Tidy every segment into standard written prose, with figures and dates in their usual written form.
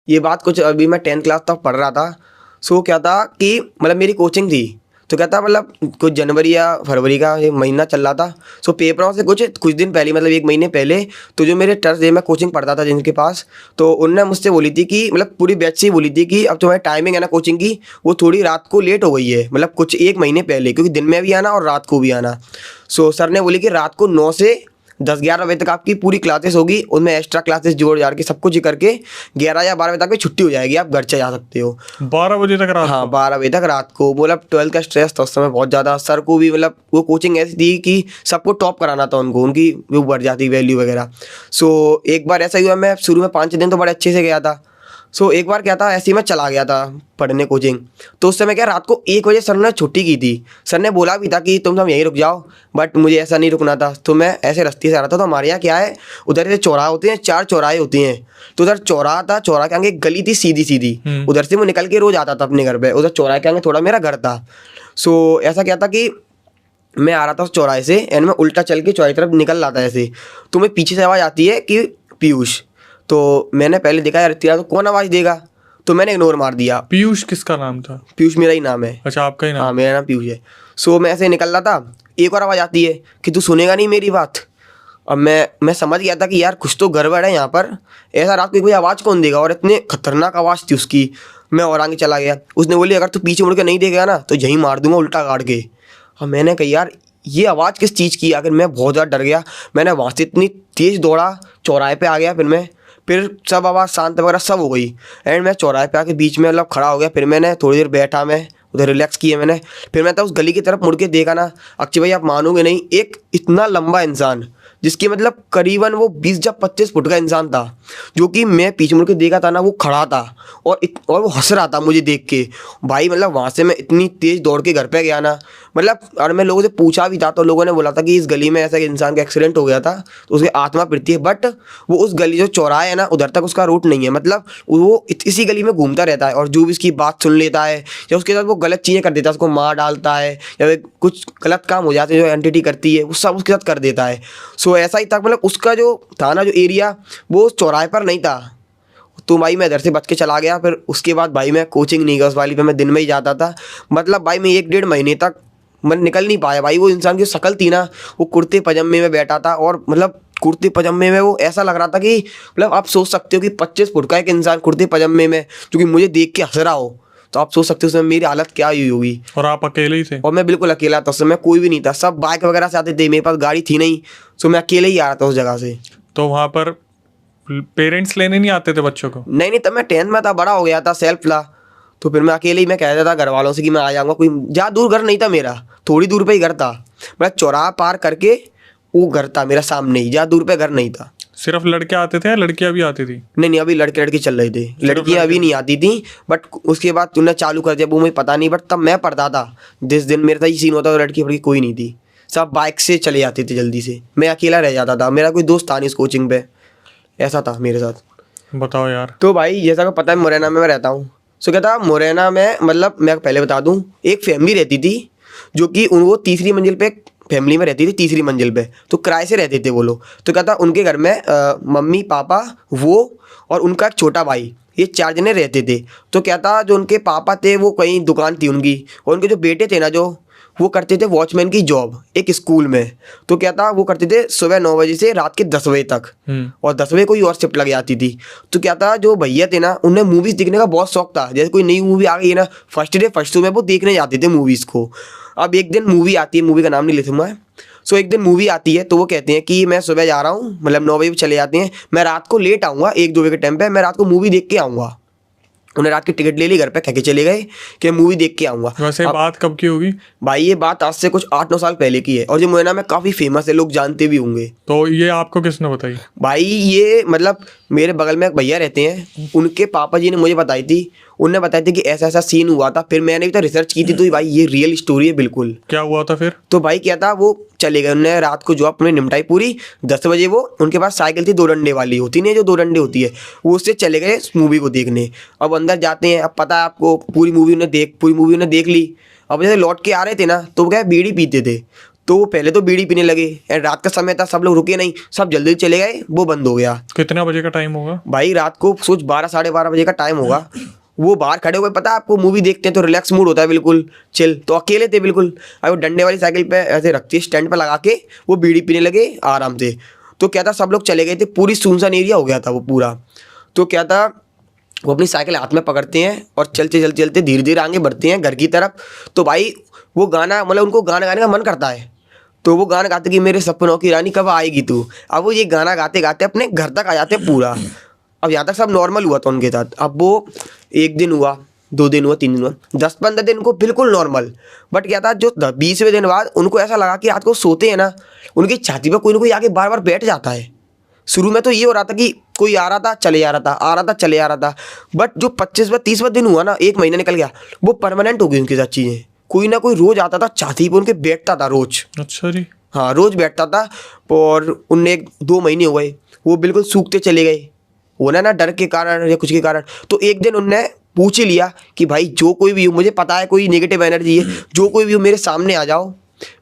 ये बात कुछ अभी मैं 10th क्लास तक पढ़ रहा था। सो क्या था कि मतलब मेरी कोचिंग थी, तो क्या था मतलब कुछ जनवरी या फरवरी का ये महीना चल रहा था। सो पेपरों से कुछ दिन पहले मतलब 1 महीने पहले, तो जो मेरे ट्रस्ट मैं कोचिंग पढ़ता था जिनके पास, तो उनने मुझसे बोली थी कि मतलब पूरी बैच से ही बोली थी कि अब तुम्हारी टाइमिंग है ना कोचिंग की, वो थोड़ी रात को लेट हो गई है, मतलब कुछ 1 महीने पहले, क्योंकि दिन में भी आना और रात को भी आना। सो सर ने बोली कि रात को 9 से 10-11 बजे तक आपकी पूरी क्लासेस होगी, उनमें एक्स्ट्रा क्लासेस जोड़ जाड़ के सब कुछ ही करके 11 या 12 बजे तक की छुट्टी हो जाएगी, आप घर चले जा सकते हो। 12 बजे तक रात हाँ को? 12 बजे तक रात को। मतलब 12th का स्ट्रेस था उस समय बहुत ज़्यादा। सर को भी मतलब वो कोचिंग ऐसी थी कि सबको टॉप कराना था उनको, उनकी वो बढ़ जाती वैल्यू वगैरह। सो एक बार ऐसा ही हुआ, मैं शुरू में 5-6 दिन तो बड़े अच्छे से गया था। सो एक बार क्या था, ऐसे ही मैं चला गया था पढ़ने कोचिंग। तो उस समय क्या रात को 1 बजे सर ने छुट्टी की थी। सर ने बोला भी था कि तुम सब यहीं रुक जाओ, बट मुझे ऐसा नहीं रुकना था। तो मैं ऐसे रास्ते से आ रहा था, तो हमारे यहाँ क्या है, उधर से चौराहे होते हैं, 4 चौराहे होते हैं। तो उधर चौराहा था, चौराहे के आगे एक गली थी सीधी सीधी, उधर से मैं निकल के रोज आता था अपने घर पे। उधर चौराहे के आगे थोड़ा मेरा घर था। सो ऐसा क्या था कि मैं आ रहा था उस चौराहे से एंड मैं उल्टा चल के चौराहे की तरफ निकल रहा था ऐसे, तो मैं पीछे से आवाज़ आती है कि पीयूष। तो मैंने पहले देखा यार इतना तो कौन आवाज़ देगा, तो मैंने इग्नोर मार दिया। पीयूष किसका नाम था? पीयूष मेरा ही नाम है। अच्छा, आपका ही हाँ नाम? मेरा नाम पीयूष है। सो मैं ऐसे निकल रहा था, एक और आवाज़ आती है कि तू सुनेगा नहीं मेरी बात। अब मैं समझ गया था कि यार कुछ तो गड़बड़ है यहाँ पर, ऐसा रात को कोई आवाज़ कौन देगा, और इतने खतरनाक आवाज़ थी उसकी। मैं और आगे चला गया। उसने बोली अगर तू पीछे मुड़ के नहीं देखेगा ना तो यहीं मार दूंगा उल्टा गाड़ के। अब मैंने कहा यार ये आवाज़ किस चीज़ की, आखिर मैं बहुत ज़्यादा डर गया। मैंने वहाँ से इतनी तेज़ दौड़ा, चौराहे पे आ गया। फिर सब आवाज़ शांत वगैरह सब हो गई एंड मैं चौराहे पे आके बीच में मतलब खड़ा हो गया। फिर मैंने थोड़ी देर बैठा, मैं उधर रिलैक्स किया मैंने। फिर मैं तो उस गली की तरफ मुड़ के देखा ना, अक्षय भाई आप मानोगे नहीं, एक इतना लंबा इंसान जिसकी मतलब करीबन वो 20 या 25 फुट का इंसान था, जो कि मैं पीछे मुड़ के देखा था ना, वो खड़ा था और वो हंस रहा था मुझे देख के। भाई मतलब वहाँ से मैं इतनी तेज़ दौड़ के घर पे गया ना, मतलब और मैं लोगों से पूछा भी था तो लोगों ने बोला था कि इस गली में ऐसा एक इंसान का एक्सीडेंट हो गया था तो उसकी आत्मा फिरती है, बट वो उस गली जो चौराहा है ना उधर तक उसका रूट नहीं है। मतलब वो इसी गली में घूमता रहता है और जो भी उसकी बात सुन लेता है या उसके साथ वो गलत चीज़ें कर देता है, उसको मार डालता है या फिर कुछ गलत काम हो जाते हैं जो एंटिटी करती है, वो सब उसके साथ कर देता है। सो ऐसा ही था, मतलब उसका जो था ना जो एरिया, वो चौराहे पर नहीं था। तो भाई मैं इधर से बच के चला गया। फिर उसके बाद भाई मैं कोचिंग नहीं गया उस वाली पे, मैं दिन में ही जाता था। मतलब भाई मैं 1-1.5 महीने तक मैं निकल नहीं पाया। भाई वो इंसान की शक्ल थी ना, वो कुर्ते पजामे में बैठा था और मतलब कुर्ते पजामे में वो ऐसा लग रहा था कि मतलब आप सोच सकते हो कि 25 फुट का एक इंसान कुर्ते पजामे में जो कि मुझे देख के हंस रहा हो, तो आप सोच सकते हो उसमें मेरी हालत क्या हुई होगी। और आप अकेले ही थे? और मैं बिल्कुल अकेला था उस समय, कोई भी नहीं था, सब बाइक वगैरह से आते थे, मेरे पास गाड़ी थी नहीं। सो मैं अकेले ही आ रहा था उस जगह से। तो वहाँ पर पेरेंट्स लेने नहीं आते थे बच्चों को? नहीं तब मैं 10th में था, बड़ा हो गया था, सेल्फ ला। तो फिर मैं अकेले ही मैं कहता था घर वालों से कि मैं आ जाऊँगा। कोई ज़्यादा दूर घर नहीं था मेरा, थोड़ी दूर पे ही घर था। मतलब चौराहा पार करके वो घर था मेरा सामने ही, ज़्यादा दूर पे घर नहीं था। सिर्फ लड़के आते थे या लड़कियाँ भी आती थी? नहीं अभी लड़के लड़की चल रहे थे, लड़कियाँ अभी नहीं आती थी। बट उसके बाद तूने चालू कर दिया वो मुझे पता नहीं, बट तब मैं पढ़ता था जिस दिन मेरे साथ ये सीन होता था, लड़की फड़की कोई नहीं थी, सब बाइक से चले जाते थे जल्दी से। मैं अकेला रह जाता था, मेरा कोई दोस्त था नहीं इस कोचिंग पे, ऐसा था मेरे साथ। बताओ यार। तो भाई जैसा को पता है मुरैना में मैं रहता हूँ। सो क्या था मुरैना में, मतलब मैं पहले बता दूँ, एक फैमिली रहती थी जो कि वो तीसरी मंजिल पे फैमिली में रहती थी, तीसरी मंजिल पे, तो किराए से रहते थे वो लोग। तो क्या था उनके घर में मम्मी पापा वो और उनका एक छोटा भाई, ये 4 जने रहते थे। तो क्या था जो उनके पापा थे वो कहीं दुकान थी उनकी, और उनके जो बेटे थे ना जो वो करते थे वॉचमैन की जॉब एक स्कूल में। तो क्या था वो करते थे सुबह 9 बजे से रात के 10 बजे तक, और 10 बजे कोई और शिफ्ट लग जाती थी। तो क्या था जो भैया थे ना उन्हें मूवीज़ देखने का बहुत शौक था, जैसे कोई नई मूवी आ गई है ना, फर्स्ट डे फर्स्ट शो में वो देखने जाते थे मूवीज़ को। अब एक दिन मूवी आती है, मूवी का नाम नहीं ले सकूँगा। सो एक दिन मूवी आती है तो वो कहते हैं कि मैं सुबह जा रहा हूँ, मतलब 9 बजे चले जाते हैं, मैं रात को लेट आऊँगा 1-2 बजे के टाइम पे, मैं रात को मूवी देख के आऊँगा। उन्हें रात की टिकट ले ली, घर पे कह के चले गए कि मूवी देख के आऊँगा। वैसे बात कब की होगी भाई ये बात आज से कुछ 8-9 साल पहले की है, और ये मुरैना में काफ़ी फेमस है, लोग जानते भी होंगे। तो ये आपको किसने बताई? भाई ये मतलब मेरे बगल में एक भैया रहते हैं, उनके पापा जी ने मुझे बताई थी। उनने बताया था कि ऐसा ऐसा सीन हुआ था। फिर मैंने भी तो रिसर्च की थी, तो भाई ये रियल स्टोरी है बिल्कुल। क्या हुआ था फिर? तो भाई क्या था वो चले गए, उन्होंने रात को जॉब अपने निपटाई पूरी। 10 बजे वो उनके पास साइकिल थी 2 डंडे वाली, होती नहीं जो 2 डंडे होती है, वो उससे चले गए मूवी को देखने। अब अंदर जाते हैं, अब पता है आपको पूरी मूवी उन्हें देख ली। अब जैसे लौट के आ रहे थे ना तो वो क्या बीड़ी पीते थे, तो वो पहले तो बीड़ी पीने लगे, एंड रात का समय था, सब लोग रुके नहीं, सब जल्दी चले गए, वो बंद हो गया। कितने बजे का टाइम होगा? भाई रात को सोच 12 साढ़े 12 बजे का टाइम होगा। वो बाहर खड़े हुए, पता है आपको, मूवी देखते हैं तो रिलैक्स मूड होता है, बिल्कुल चिल, तो अकेले थे बिल्कुल। अब वो डंडे वाली साइकिल पे ऐसे रखती है स्टैंड पे लगा के, वो बीड़ी पीने लगे आराम से। तो क्या था, सब लोग चले गए थे, पूरी सुनसान एरिया हो गया था वो पूरा। तो क्या था, वो अपनी साइकिल हाथ में पकड़ते हैं और चलते चलते चलते धीरे धीरे आगे बढ़ते हैं घर की तरफ। तो भाई वो गाना, मतलब उनको गाना गाने का मन करता है, तो वो गाना गाते कि मेरे सपनों की रानी कब आएगी तू। अब वो ये गाना गाते गाते अपने घर तक आ जाते पूरा। अब यहाँ तक सब नॉर्मल हुआ था उनके साथ। अब वो 1 दिन हुआ, 2 दिन हुआ, 3 दिन हुआ, 10-15 दिन को बिल्कुल नॉर्मल। बट क्या था, जो 20वें दिन बाद उनको ऐसा लगा कि आज को सोते हैं ना, उनकी छाती पर कोई ना कोई आके बार बार बैठ जाता है। शुरू में तो ये हो रहा था कि कोई आ रहा था चले जा रहा था, आ रहा था चले जा रहा था। बट जो 25वां 30वां दिन हुआ ना, 1 महीना निकल गया, वो परमानेंट हो गई उनके साथ चीज़ें। कोई ना कोई रोज आता था छाती पर उनके, बैठता था रोज। अच्छा जी। हाँ, रोज बैठता था। और उनने 2 महीने हो गए, वो बिल्कुल सूखते चले गए, होना ना डर के कारण या कुछ के कारण। तो एक दिन उनने पूछ ही लिया कि भाई जो कोई भी हो, मुझे पता है कोई नेगेटिव एनर्जी है, जो कोई भी हो मेरे सामने आ जाओ,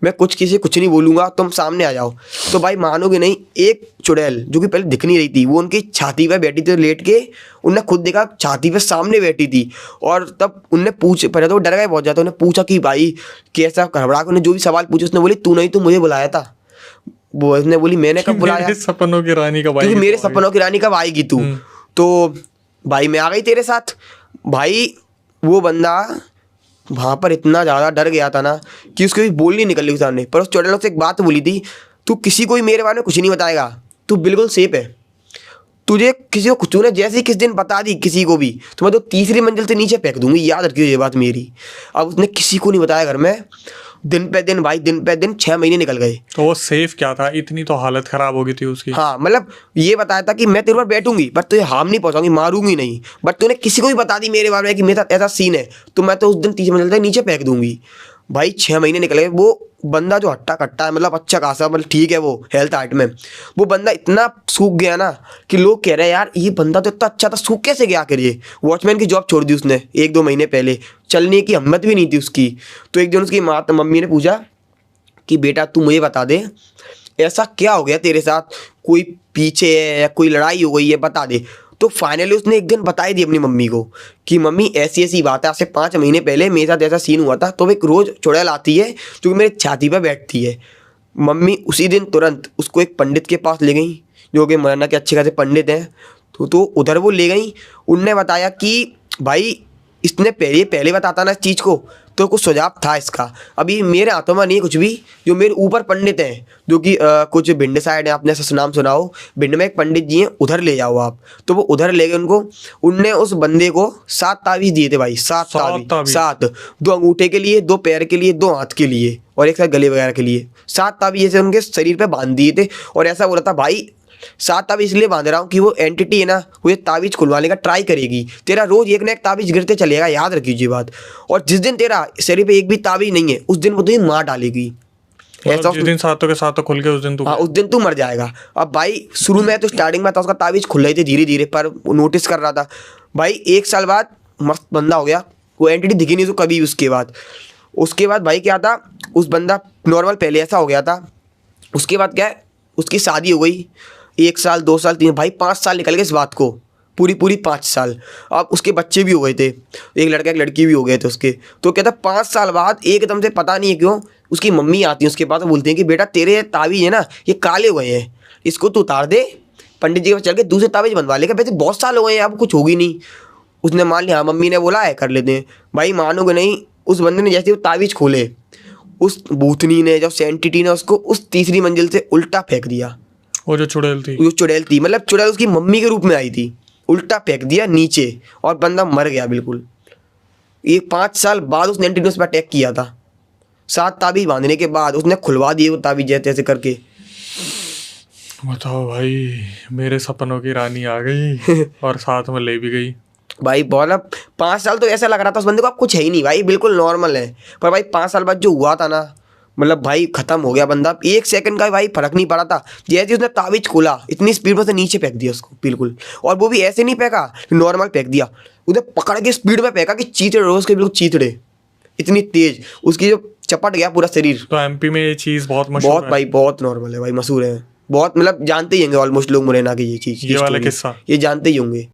मैं किसी कुछ नहीं बोलूँगा, तुम सामने आ जाओ। तो भाई मानोगे नहीं, एक चुड़ैल जो कि पहले दिख नहीं रही थी, वो उनकी छाती पे बैठी थी लेट के। उनने खुद देखा छाती पे सामने बैठी थी। और तब उनने पहले तो वो डर गए बहुत ज़्यादा। उन्हें पूछा कि भाई कैसा, घबरा के उन्हें जो भी सवाल पूछे, उसने बोली तू नहीं, तू मुझे बुलाया था। वो उसने बोली मैंने कब बुलाया, मेरे सपनों की रानी कब आएगी, क्योंकि मेरे सपनों की रानी कब आएगी तू। तो भाई मैं आ गई तेरे साथ। भाई वो बंदा वहाँ पर इतना ज़्यादा डर गया था ना कि उसको भी बोल नहीं निकल रही सामने। पर उस चुड़ैल से एक बात बोली थी, तू किसी को भी मेरे बारे में कुछ नहीं बताएगा, तू बिल्कुल सेफ है। तुझे किसी को कुछ, तूने जैसे ही किस दिन बता दी किसी को भी, तो मैं तो 3री मंजिल से नीचे फेंक दूंगी, याद रखियो ये बात मेरी। अब उसने किसी को नहीं बताया घर में। दिन पे दिन भाई, दिन पे दिन 6 महीने निकल गए। तो वो सेफ क्या था, इतनी तो हालत खराब हो गई थी उसकी। हाँ, मतलब ये बताया था कि मैं तेरे पर बैठूंगी बट तुझे हार्म नहीं पहुंचाऊंगी, मारूंगी नहीं। बट तूने किसी को भी बता दी मेरे बारे में कि मेरे साथ ऐसा सीन है, तो मैं तो उस दिन 3 मंजिल से नीचे फेंक दूंगी। भाई 6 महीने निकल गए। वो बंदा जो हट्टा कट्टा है, मतलब अच्छा खासा, मतलब ठीक है वो हेल्थ हार्ट में, वो बंदा इतना सूख गया ना कि लोग कह रहे हैं यार ये बंदा तो इतना अच्छा था, सूख कैसे गया करिए। वॉचमैन की जॉब छोड़ दी उसने 1-2 महीने पहले, चलने की हिम्मत भी नहीं थी उसकी। तो एक दिन उसकी मम्मी ने पूछा कि बेटा तू मुझे बता दे, ऐसा क्या हो गया तेरे साथ, कोई पीछे है या कोई लड़ाई हो गई है, बता दे। तो फाइनली उसने एक दिन बताई दी अपनी मम्मी को कि मम्मी ऐसी ऐसी बात है, आज से 5 महीने पहले मेरे साथ ऐसा सीन हुआ था। तो वो एक रोज़ चुड़ैल आती है जो कि मेरे छाती पर बैठती है। मम्मी उसी दिन तुरंत उसको एक पंडित के पास ले गई, जो कि मरना के अच्छे खासे पंडित हैं। तो उधर वो ले गई। उनने बताया कि भाई इसने पहले बताता ना इस चीज़ को तो कुछ सुझाव था इसका। अभी मेरे हाथों में नहीं है कुछ भी, जो मेरे ऊपर पंडित हैं जो कि कुछ भिंड साइड है, आपने ऐसा नाम सुना हो, भिंड में एक पंडित जी हैं, उधर ले जाओ आप। तो वो उधर ले गए उनको। उनने उस बंदे को 7 तावीज़ दिए थे भाई, 7 तावीज़, 7, 2 अंगूठे के लिए, 2 पैर के लिए, 2 हाथ के लिए और एक साथ गले वगैरह के लिए। 7 तावीज़ ऐसे उनके शरीर पर बांध दिए थे। और ऐसा बोला था भाई 7 तावीज़ इसलिए बांध रहा हूँ कि वो एंटिटी है ना, वो ये तावीज़ खुलवाने का ट्राई करेगी। तेरा रोज एक ना एक तावीज़ गिरते चलेगा, याद रखिए बात। और जिस दिन तेरा शरीर पे एक भी तावीज़ नहीं है, उस दिन वो तुझे मार डालेगी। ऐसा जिस दिन सातों के सातों खुल गए उस दिन तू, हाँ, उस दिन तू मर जाएगा। अब भाई शुरू में तो स्टार्टिंग में था उसका तावीज़ खुल रही थी धीरे धीरे, पर नोटिस कर रहा था। भाई 1 साल बाद मस्त बंदा हो गया, वो एंटिटी दिखी नहीं उसको कभी। उसके बाद भाई क्या था, उस बंदा नॉर्मल पहले ऐसा हो गया था। उसके बाद क्या है, उसकी शादी हो गई। 1 साल, 2 साल, 3, भाई 5 साल निकल गए इस बात को, पूरी 5 साल। अब उसके बच्चे भी हो गए थे, एक लड़का एक लड़की भी हो गए थे उसके। तो कहता 5 साल बाद एकदम से पता नहीं है क्यों उसकी मम्मी आती है उसके पास, बोलती हैं कि बेटा तेरे तावीज़ है ना ये काले हो गए हैं, इसको तू उतार दे, पंडित जी के पास चल के दूसरे तावीज़ बनवा लेगा, वैसे बहुत साल हो गए हैं अब कुछ होगी नहीं। उसने मान लिया, हाँ मम्मी ने बोला है कर लेते हैं। भाई मानोगे नहीं, उस बंदे ने जैसे वो तावीज़ खोले, उस भूतनी ने, जो सेंटिटी ने उसको उस 3री मंजिल से उल्टा फेंक दिया। वो जो चुड़ैल थी, मतलब चुड़ैल उसकी मम्मी के रूप में आई थी, उल्टा फेंक दिया नीचे और बंदा मर गया बिल्कुल। ये 5 साल बाद उसने एंटिटी उस पर अटैक किया था। 7 तावीज़ बांधने के बाद उसने खुलवा दिए वो तावीज़ जैसे ऐसे करके। बताओ भाई, मेरे सपनों की रानी आ गई और साथ में ले भी गई। भाई बोला 5 साल तो ऐसा लग रहा था उस बंदे को अब कुछ है ही नहीं भाई, बिल्कुल नॉर्मल है। पर भाई 5 साल बाद जो हुआ था ना, मतलब भाई खत्म हो गया बंदा। 1 सेकंड का भाई फर्क नहीं पड़ा था। जैसे उसने तावीज़ खोला, इतनी स्पीड में से नीचे फेंक दिया उसको बिल्कुल। और वो भी ऐसे नहीं फेंका, नॉर्मल फेंक दिया, उधर पकड़ के स्पीड में फेंका कि चीथड़े रोज के बिल्कुल चीथड़े, इतनी तेज। उसकी जो चपट गया पूरा शरीर। तो एमपी में ये चीज बहुत मशहूर बहुत है। भाई, बहुत नॉर्मल है भाई, मशहूर है बहुत, मतलब जानते ही होंगे ऑलमोस्ट लोग मुरैना की ये चीज, ये वाला story। किस्सा। ये जानते ही होंगे।